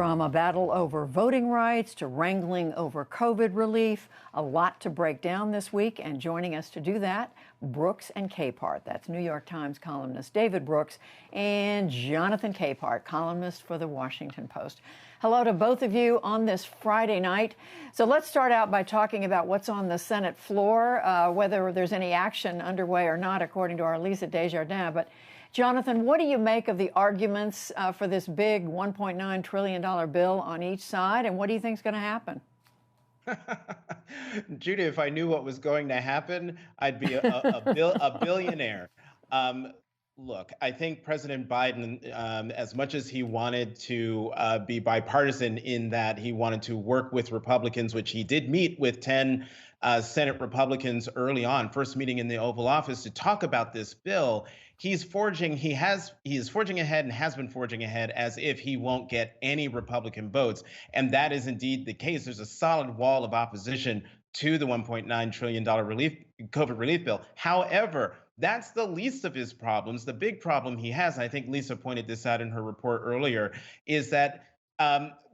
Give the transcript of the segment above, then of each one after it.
From a battle over voting rights to wrangling over COVID relief, a lot to break down this week. And joining us to do that, Brooks and Capehart. That's New York Times columnist David Brooks and Jonathan Capehart, columnist for the Washington Post. Hello to both of you on this Friday night. So let's start out by talking about what's on the Senate floor, whether there's any action underway or not, according to our Lisa Desjardins. But Jonathan, what do you make of the arguments for this big $1.9 trillion bill on each side, and what do you think is going to happen? Judy, if I knew what was going to happen, I'd be a billionaire. Look, I think President Biden, as much as he wanted to be bipartisan in that he wanted to work with Republicans, which he did meet with 10 Senate Republicans early on, first meeting in the Oval Office to talk about this bill, he is forging ahead and has been forging ahead as if he won't get any Republican votes. And that is indeed the case. There's a solid wall of opposition to the $1.9 trillion COVID relief bill. However, that's the least of his problems. The big problem he has, and I think Lisa pointed this out in her report earlier, is that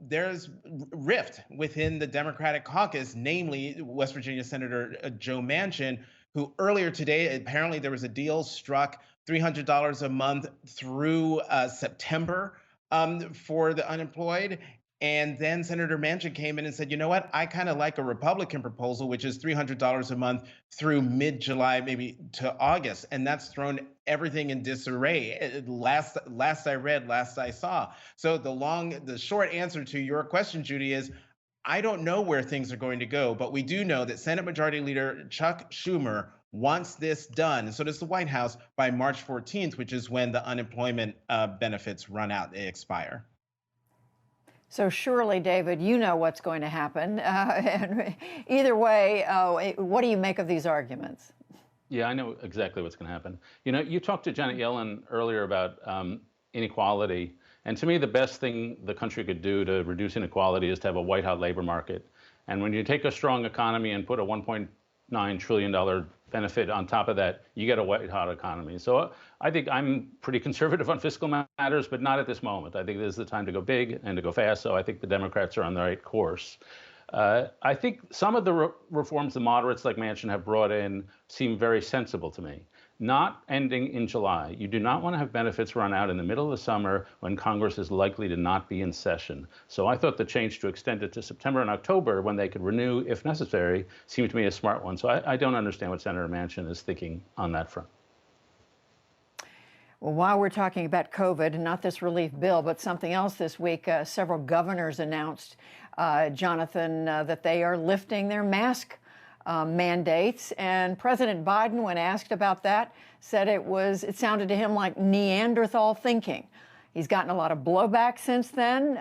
there's rift within the Democratic caucus, namely West Virginia Senator Joe Manchin, who earlier today, apparently there was a deal struck $300 a month through September for the unemployed. And then Senator Manchin came in and said, you know what, I kind of like a Republican proposal, which is $300 a month through mid-July, maybe to August. And that's thrown everything in disarray. Last I read, last I saw. So the short answer to your question, Judy, is I don't know where things are going to go, but we do know that Senate Majority Leader Chuck Schumer wants this done, and so does the White House, by March 14th, which is when the unemployment benefits run out, they expire. So surely, David, you know what's going to happen. And either way, what do you make of these arguments? Yeah, I know exactly what's going to happen. You know, you talked to Janet Yellen earlier about inequality. And to me, the best thing the country could do to reduce inequality is to have a white-hot labor market. And when you take a strong economy and put a $1.9 trillion benefit on top of that, you get a white-hot economy. So I think I'm pretty conservative on fiscal matters, but not at this moment. I think this is the time to go big and to go fast. So I think the Democrats are on the right course. I think some of the reforms the moderates like Manchin have brought in seem very sensible to me. Not ending in July. You do not want to have benefits run out in the middle of the summer when Congress is likely to not be in session. So I thought the change to extend it to September and October when they could renew if necessary seemed to me a smart one. So I don't understand what Senator Manchin is thinking on that front. Well, while we're talking about COVID, and not this relief bill, but something else this week, several governors announced, Jonathan, that they are lifting their mask mandates. And President Biden, when asked about that, said it sounded to him like Neanderthal thinking. He's gotten a lot of blowback since then.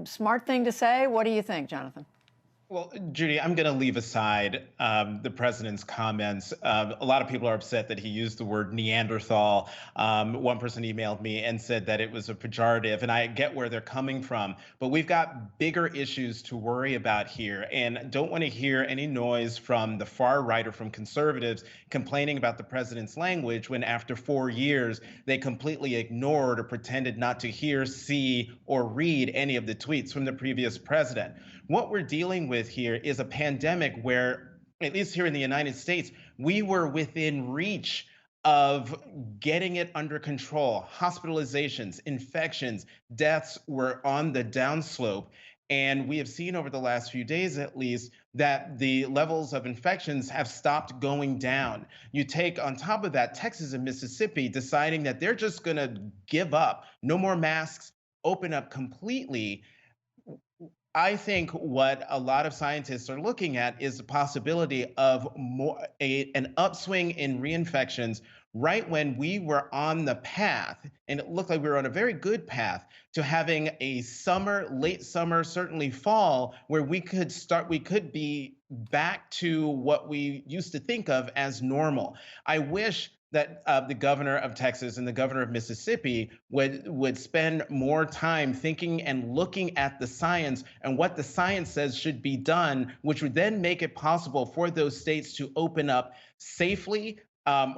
Smart thing to say. What do you think, Jonathan? Well, Judy, I'm going to leave aside the president's comments. A lot of people are upset that he used the word Neanderthal. One person emailed me and said that it was a pejorative, and I get where they're coming from. But we've got bigger issues to worry about here, and don't want to hear any noise from the far right or from conservatives complaining about the president's language when after 4 years they completely ignored or pretended not to hear, see, or read any of the tweets from the previous president. What we're dealing with here is a pandemic where, at least here in the United States, we were within reach of getting it under control. Hospitalizations, infections, deaths were on the downslope. And we have seen over the last few days, at least, that the levels of infections have stopped going down. You take on top of that, Texas and Mississippi deciding that they're just going to give up. No more masks, open up completely. I think what a lot of scientists are looking at is the possibility of an upswing in reinfections right when we were on the path, and it looked like we were on a very good path to having a summer, late summer, certainly fall, where we could be back to what we used to think of as normal. I wish that the governor of Texas and the governor of Mississippi would spend more time thinking and looking at the science and what the science says should be done, which would then make it possible for those states to open up safely,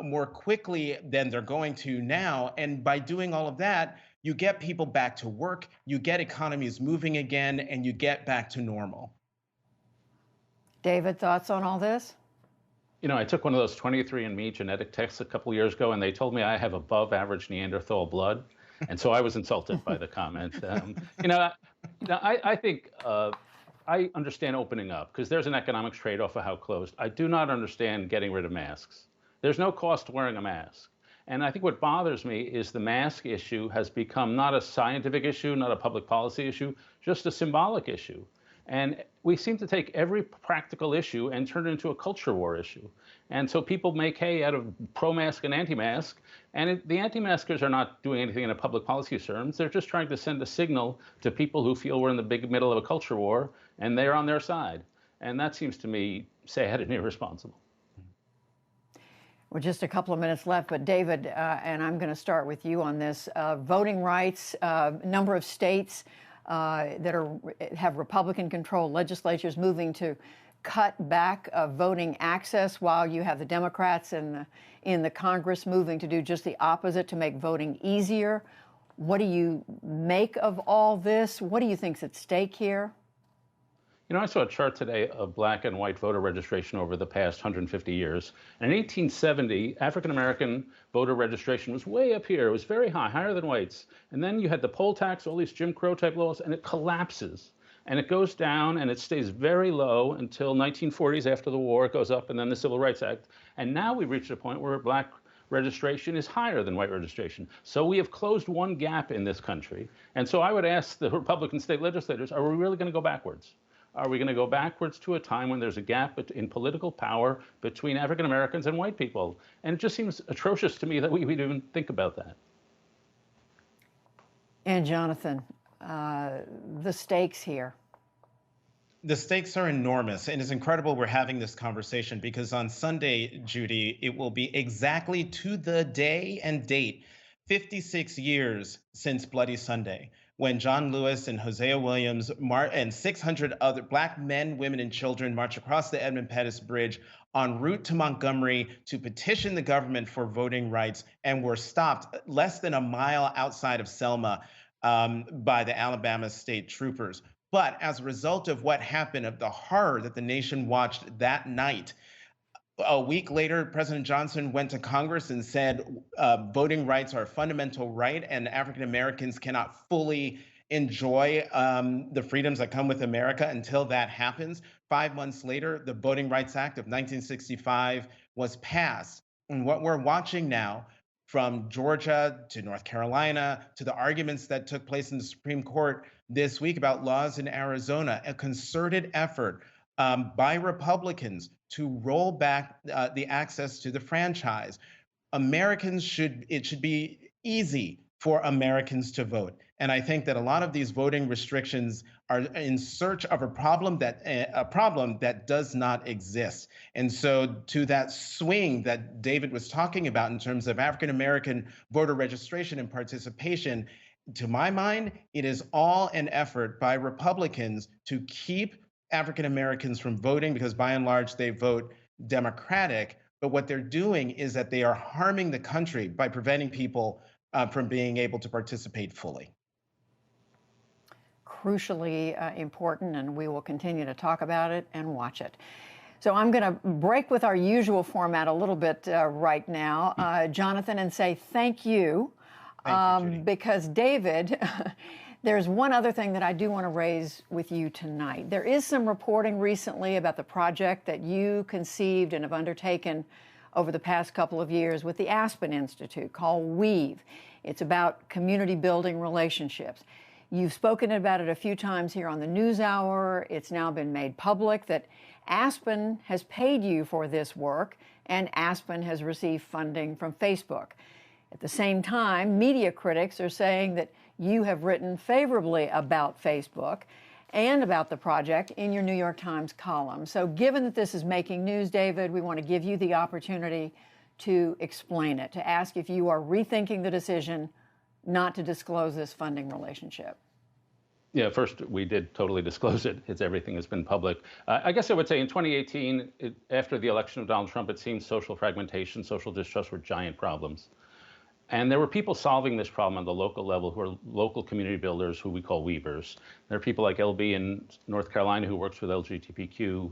more quickly than they're going to now. And by doing all of that, you get people back to work, you get economies moving again, and you get back to normal. David, thoughts on all this? You know, I took one of those 23andMe genetic tests a couple of years ago, and they told me I have above average Neanderthal blood. And so I was insulted by the comment. You know, I think I understand opening up because there's an economics trade-off of how closed. I do not understand getting rid of masks. There's no cost to wearing a mask. And I think what bothers me is the mask issue has become not a scientific issue, not a public policy issue, just a symbolic issue. And we seem to take every practical issue and turn it into a culture war issue. And so people make hay out of pro-mask and anti-mask. And the anti-maskers are not doing anything in a public policy terms. They're just trying to send a signal to people who feel we're in the big middle of a culture war, and they're on their side. And that seems to me sad and irresponsible. Well, just a couple of minutes left, but David, and I'm going to start with you on this. Voting rights, number of states that have Republican-controlled legislatures moving to cut back voting access, while you have the Democrats in the Congress moving to do just the opposite to make voting easier. What do you make of all this? What do you think's at stake here? You know, I saw a chart today of black and white voter registration over the past 150 years. And in 1870, African-American voter registration was way up here. It was very high, higher than whites. And then you had the poll tax, all these Jim Crow type laws, and it collapses. And it goes down and it stays very low until 1940s after the war. It goes up, and then the Civil Rights Act. And now we've reached a point where black registration is higher than white registration. So we have closed one gap in this country. And so I would ask the Republican state legislators, are we really going to go backwards? Are we going to go backwards to a time when there's a gap in political power between African Americans and white people? And it just seems atrocious to me that we would even think about that. And Jonathan, the stakes here. The stakes are enormous, and it's incredible we're having this conversation because on Sunday, Judy, it will be exactly to the day and date 56 years since Bloody Sunday, when John Lewis and Hosea Williams and 600 other black men, women, and children marched across the Edmund Pettus Bridge en route to Montgomery to petition the government for voting rights, and were stopped less than a mile outside of Selma by the Alabama state troopers. But as a result of what happened, of the horror that the nation watched that night, a week later, President Johnson went to Congress and said voting rights are a fundamental right, and African Americans cannot fully enjoy the freedoms that come with America until that happens. 5 months later, the Voting Rights Act of 1965 was passed. And what we're watching now, from Georgia to North Carolina to the arguments that took place in the Supreme Court this week about laws in Arizona, a concerted effort by Republicans to roll back the access to the franchise. It should be easy for Americans to vote. And I think that a lot of these voting restrictions are in search of a problem that does not exist. And so to that swing that David was talking about in terms of African American voter registration and participation, to my mind, it is all an effort by Republicans to keep African Americans from voting, because by and large they vote Democratic. But what they're doing is that they are harming the country by preventing people from being able to participate fully. Crucially important, and we will continue to talk about it and watch it. So I'm going to break with our usual format a little bit right now, Jonathan, and say thank you. Thank you, Judy. Because David, there's one other thing that I do want to raise with you tonight. There is some reporting recently about the project that you conceived and have undertaken over the past couple of years with the Aspen Institute called Weave. It's about community building relationships. You've spoken about it a few times here on the NewsHour. It's now been made public that Aspen has paid you for this work, and Aspen has received funding from Facebook. At the same time, media critics are saying that you have written favorably about Facebook and about the project in your New York Times column. So given that this is making news, David, we want to give you the opportunity to explain it, to ask if you are rethinking the decision not to disclose this funding relationship. Yeah, first, we did totally disclose it. Everything has been public. I guess I would say in 2018, after the election of Donald Trump, it seemed social fragmentation, social distrust were giant problems. And there were people solving this problem on the local level who are local community builders who we call weavers. There are people like LB in North Carolina who works with LGBTQ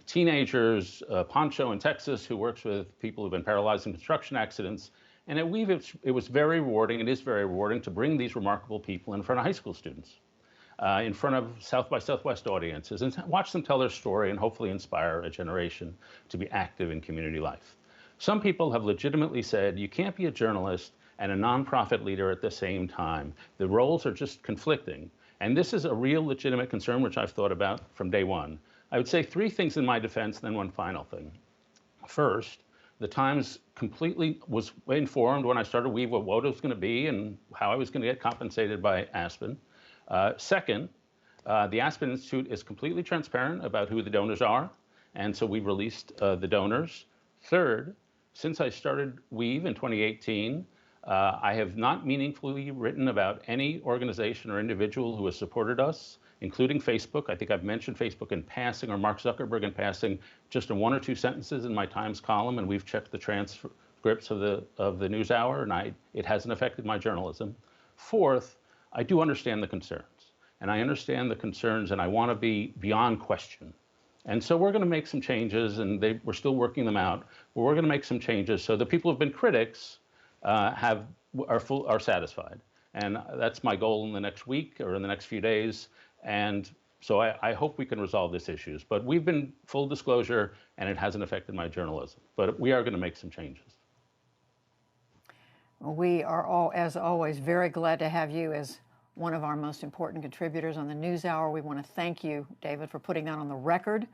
teenagers, Poncho in Texas who works with people who've been paralyzed in construction accidents. And at Weave, it was very rewarding, it is very rewarding to bring these remarkable people in front of high school students, in front of South by Southwest audiences, and watch them tell their story and hopefully inspire a generation to be active in community life. Some people have legitimately said, you can't be a journalist and a nonprofit leader at the same time. The roles are just conflicting. And this is a real legitimate concern, which I've thought about from day one. I would say three things in my defense, then one final thing. First, the Times completely was informed when I started Weave what it was going to be and how I was going to get compensated by Aspen. Second, the Aspen Institute is completely transparent about who the donors are, and so we released the donors. Third, since I started Weave in 2018, I have not meaningfully written about any organization or individual who has supported us, including Facebook. I think I've mentioned Facebook in passing, or Mark Zuckerberg in passing, just in one or two sentences in my Times column, and we've checked the transcripts of the NewsHour, and it hasn't affected my journalism. Fourth, I do understand the concerns, and I understand the concerns, and I want to be beyond question. And so we're going to make some changes, and we're still working them out, but we're going to make some changes so the people who've been critics are satisfied. And that's my goal in the next week or in the next few days. And so I hope we can resolve these issues. But we've been full disclosure, and it hasn't affected my journalism. But we are going to make some changes. We are all, as always, very glad to have you as one of our most important contributors on the NewsHour. We want to thank you, David, for putting that on the record.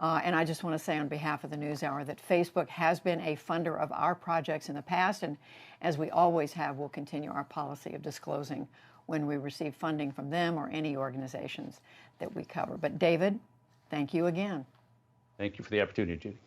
And I just want to say on behalf of the NewsHour that Facebook has been a funder of our projects in the past, and as we always have, we'll continue our policy of disclosing when we receive funding from them or any organizations that we cover. But David, thank you again. Thank you for the opportunity, Judy.